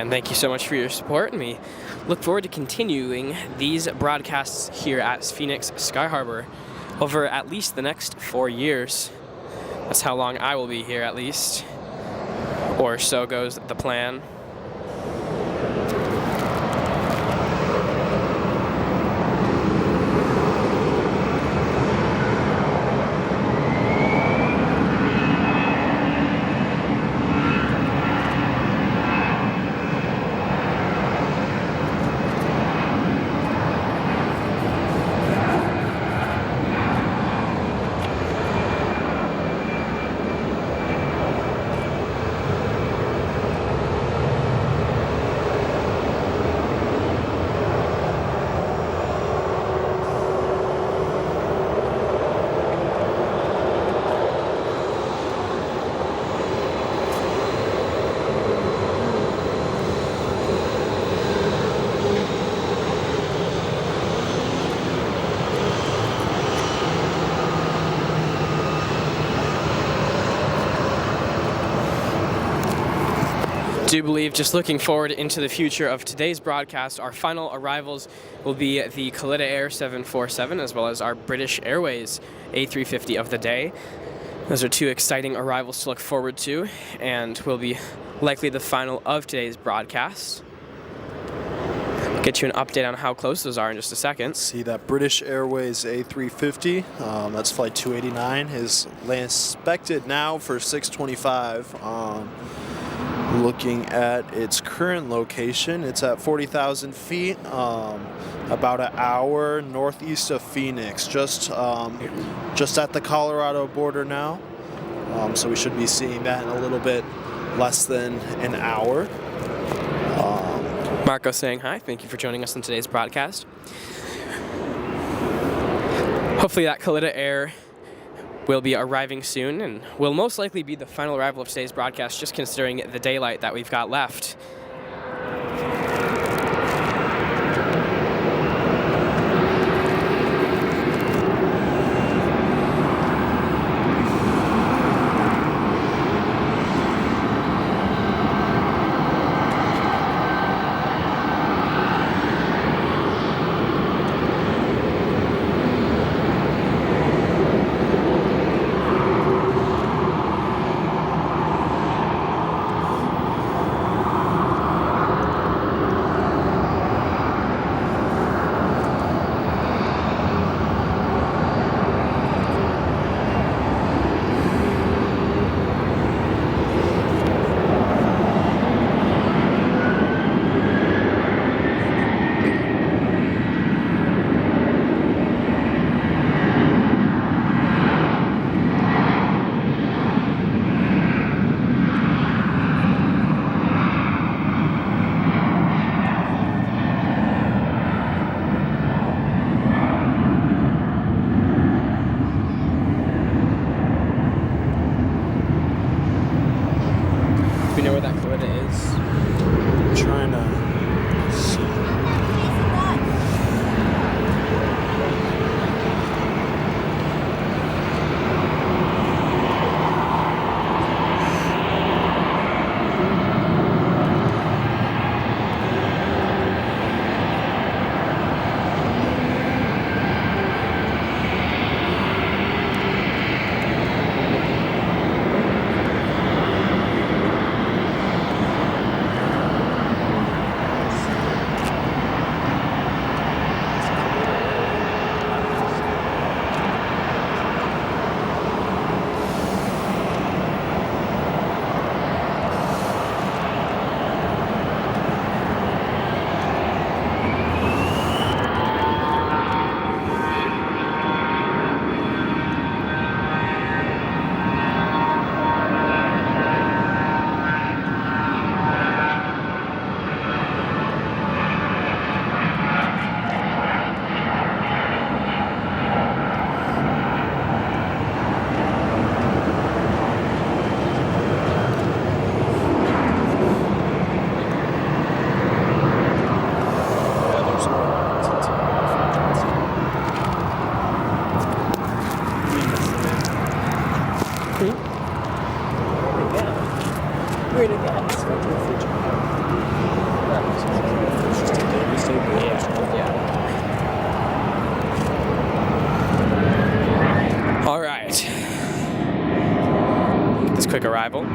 Thank you so much for your support, and we look forward to continuing these broadcasts here at Phoenix Sky Harbor over at least the next 4 years. That's how long I will be here, at least, or so goes the plan. do believe, just looking forward into the future of today's broadcast, our final arrivals will be the Kalitta Air 747 as well as our British Airways A350 of the day. Those are two exciting arrivals to look forward to, and will be likely the final of today's broadcast. I'll get you an update on how close those are in just a second. See that British Airways A350, that's flight 289, is expected now for 6:25. Looking at its current location, it's at 40,000 feet, about an hour northeast of Phoenix, just at the Colorado border now. So we should be seeing that in a little bit less than an hour. Marco saying hi. Thank you for joining us on today's broadcast. Hopefully that Kalitta Air will be arriving soon and will most likely be the final arrival of today's broadcast, just considering the daylight that we've got left. Do you know where that Kalitta is? I'm trying to see. All right. This quick arrival.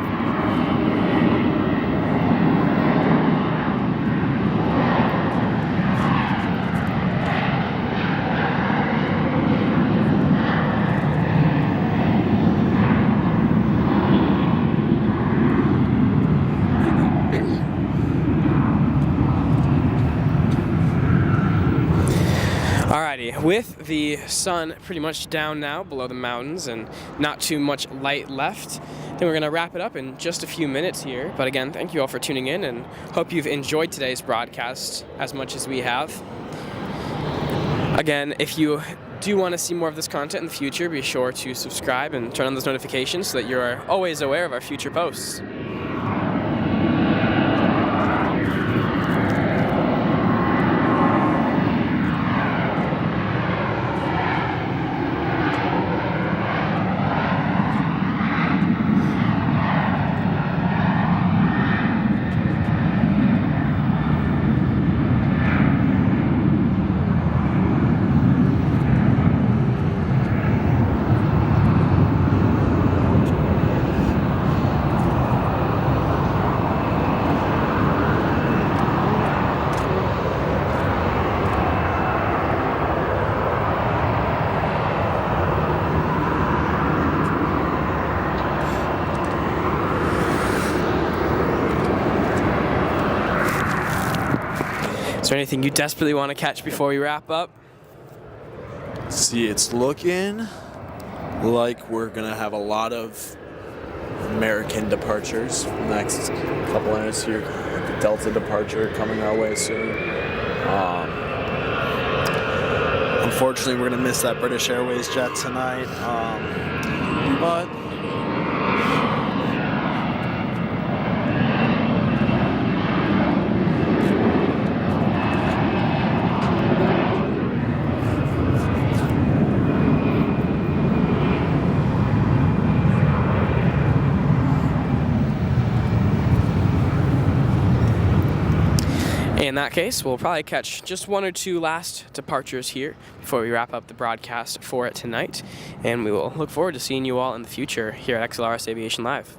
Alrighty, with the sun pretty much down now below the mountains and not too much light left, then we're going to wrap it up in just a few minutes here. But again, thank you all for tuning in and hope you've enjoyed today's broadcast as much as we have. Again, if you do want to see more of this content in the future, be sure to subscribe and turn on those notifications so that you are always aware of our future posts. Is there anything you desperately want to catch before we wrap up? See, it's looking like we're gonna have a lot of American departures for the next couple of minutes here. The Delta departure coming our way soon. Unfortunately, we're gonna miss that British Airways jet tonight, but in that case, we'll probably catch just one or two last departures here before we wrap up the broadcast for it tonight. And we will look forward to seeing you all in the future here at XLRS Aviation Live.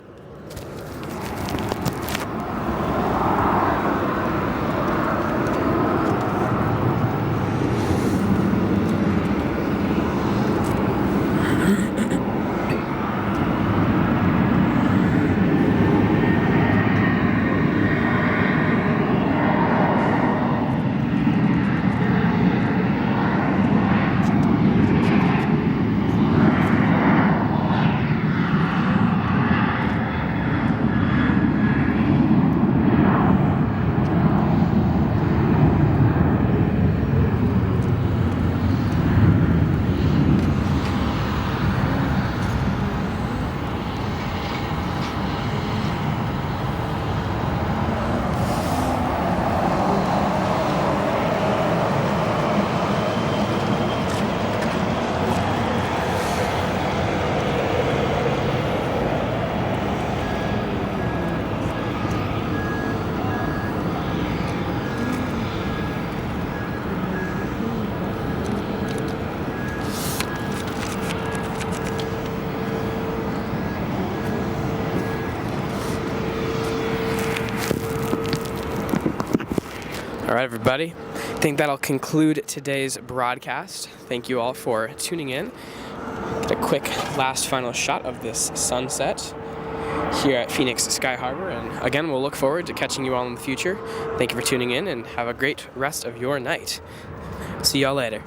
All right, everybody. I think that'll conclude today's broadcast. Thank you all for tuning in. Get a quick last final shot of this sunset here at Phoenix Sky Harbor. And again, we'll look forward to catching you all in the future. Thank you for tuning in and have a great rest of your night. See y'all later.